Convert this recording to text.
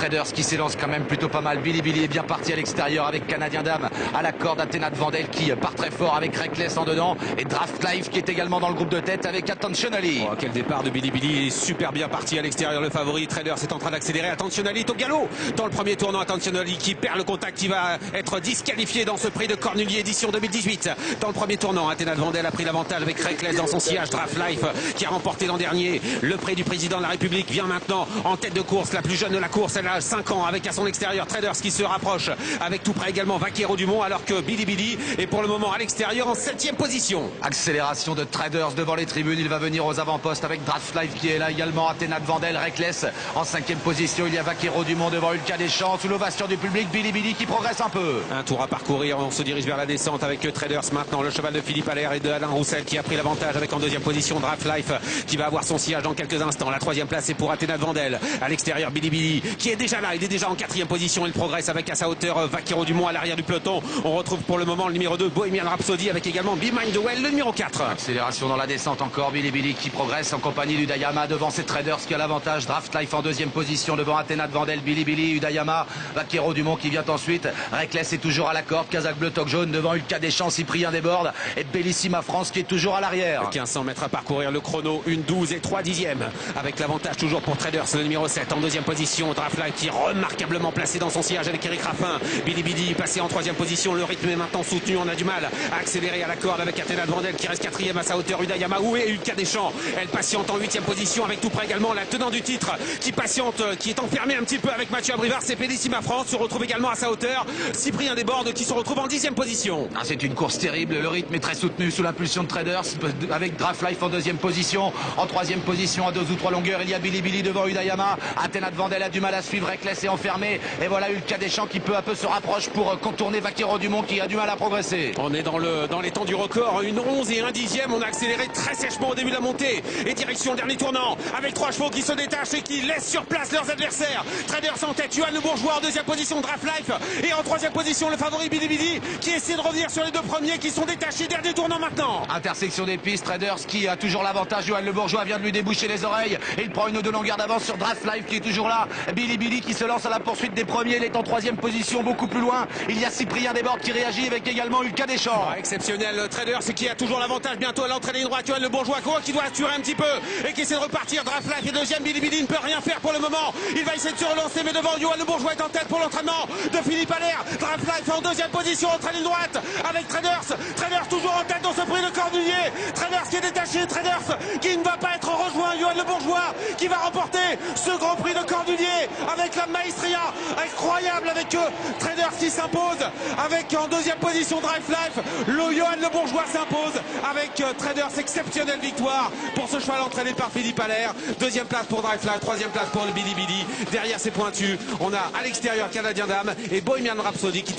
Traders qui s'élance quand même plutôt pas mal. Billy Billy est bien parti à l'extérieur avec Canadien Dame à la corde. Athéna de Vandel qui part très fort avec Reckless en dedans. Et Draft Life qui est également dans le groupe de tête avec Attentionnally. Oh, quel départ de Billy Billy. Il est super bien parti à l'extérieur. Le favori Traders est en train d'accélérer. Attentionnally est au galop dans le premier tournant. Attentionnally qui perd le contact, qui va être disqualifié dans ce prix de Cornulier édition 2018. Dans le premier tournant, Athéna de Vandel a pris l'avantage avec Reckless dans son sillage. Draft Life qui a remporté l'an dernier le prix du président de la République vient maintenant en tête de course. La plus jeune de la course, elle a 5 ans avec à son extérieur Traders qui se rapproche avec tout près également Vaquero Dumont, alors que Billy Billy est pour le moment à l'extérieur en 7e position. Accélération de Traders devant les tribunes. Il va venir aux avant-postes avec Draft Life qui est là également. Athéna de Vandel, Reckless en 5e position. Il y a Vaquero Dumont devant Ulka Deschamps sous l'ovation du public. Billy Billy qui progresse un peu. Un tour à parcourir, on se dirige vers la descente avec Traders maintenant. Le cheval de Philippe Allaire et de Alain Roussel qui a pris l'avantage avec en 2e position Draft Life qui va avoir son sillage dans quelques instants. La 3e place est pour Athéna de Vandel. À l'extérieur, Billy Billy qui est déjà là. Il est déjà en 4e position. Il progresse avec à sa hauteur Vaquero Dumont à l'arrière du peloton. On retrouve pour le moment le numéro 2 Bohemian Rhapsody avec également Be Mind the Well, le numéro 4. Accélération dans la descente encore. Billy Billy qui progresse en compagnie d'Udayama devant ses Traders qui a l'avantage. Draft Life en 2e position devant Athéna de Vandel. Billy Billy, Udayama, Vaquero Dumont qui vient ensuite. Reckless est toujours à la corde. Kazakh bleu, toque jaune devant Ulka Deschamps, Cyprien Desbordes et Bellissima France qui est toujours à l'arrière. 1500 mètres à parcourir, le chrono 1:12 et 3 dixièmes avec l'avantage toujours pour Traders, le numéro 7 en 2e position. Draft Life qui est remarquablement placé dans son sillage avec Eric Raffin. Billy Billy passé en 3e position. Le rythme est maintenant soutenu. On a du mal à accélérer à la corde avec Athéna de Vandel qui reste 4e à sa hauteur. Udayama et Ulka Deschamps. Elle patiente en 8e position avec tout près également la tenant du titre qui patiente, qui est enfermée un petit peu avec Mathieu Abrivard. C'est Bellissima France se retrouve également à sa hauteur. Cyprien Desbordes qui se retrouve en 10e position. C'est une course terrible. Le rythme est très soutenu sous l'impulsion de Traders avec Draft Life en 2e position. En 3e position à 2 ou 3 longueurs, il y a Billy Billy devant Udayama. Athéna de Vandel a du mal à suivre. Reckless est enfermé. Et voilà Ulka Deschamps qui peu à peu se rapproche pour contourner Vaquero Dumont qui a du mal à progresser. On est dans les temps du record. Une 11 et 1 dixième. On a accéléré très sèchement au début de la montée. Et direction le dernier tournant avec 3 chevaux qui se détachent et qui laissent sur place leurs adversaires. Traders en tête. Johan Le Bourgeois en 2e position. Draft Life. Et en 3e position le favori Billy Billy qui essaie de revenir sur les 2 premiers qui sont détachés. Dernier tournant maintenant. Intersection des pistes. Traders qui a toujours l'avantage. Johan Le Bourgeois vient de lui déboucher les oreilles. Et il prend une ou 2 longueurs d'avance sur Draft Life qui est toujours là. Billy Billy qui se lance à la poursuite des premiers. Il est en 3e position, beaucoup plus loin. Il y a Cyprien Desbordes qui réagit avec également Ulka Deschamps. Exceptionnel Traders qui a toujours l'avantage bientôt à l'entrée des droite. Johan Le Bourgeois qui doit assurer un petit peu et qui essaie de repartir. Draft Life est 2e. Billy Billy ne peut rien faire pour le moment. Il va essayer de se relancer mais devant Johan Le Bourgeois est en tête pour l'entraînement de Philippe Allaire. Draft Life en 2e position entrée ligne droite avec Traders. Traders toujours en tête dans ce prix de Cornulier. Traders qui est détaché. Traders qui ne va pas être rejoint. Johan Le Bourgeois qui va remporter ce grand prix de Cornulier avec la maestria incroyable avec Traders qui s'impose avec en 2e position Draft Life. Johan Le Bourgeois s'impose avec Traders. Exceptionnelle victoire pour ce cheval entraîné par Philippe Allaire. 2e place pour Draft Life, 3e place pour le Billy Billy. Derrière ces pointus, on a à l'extérieur Canadien Dame et Bohemian Rhapsody qui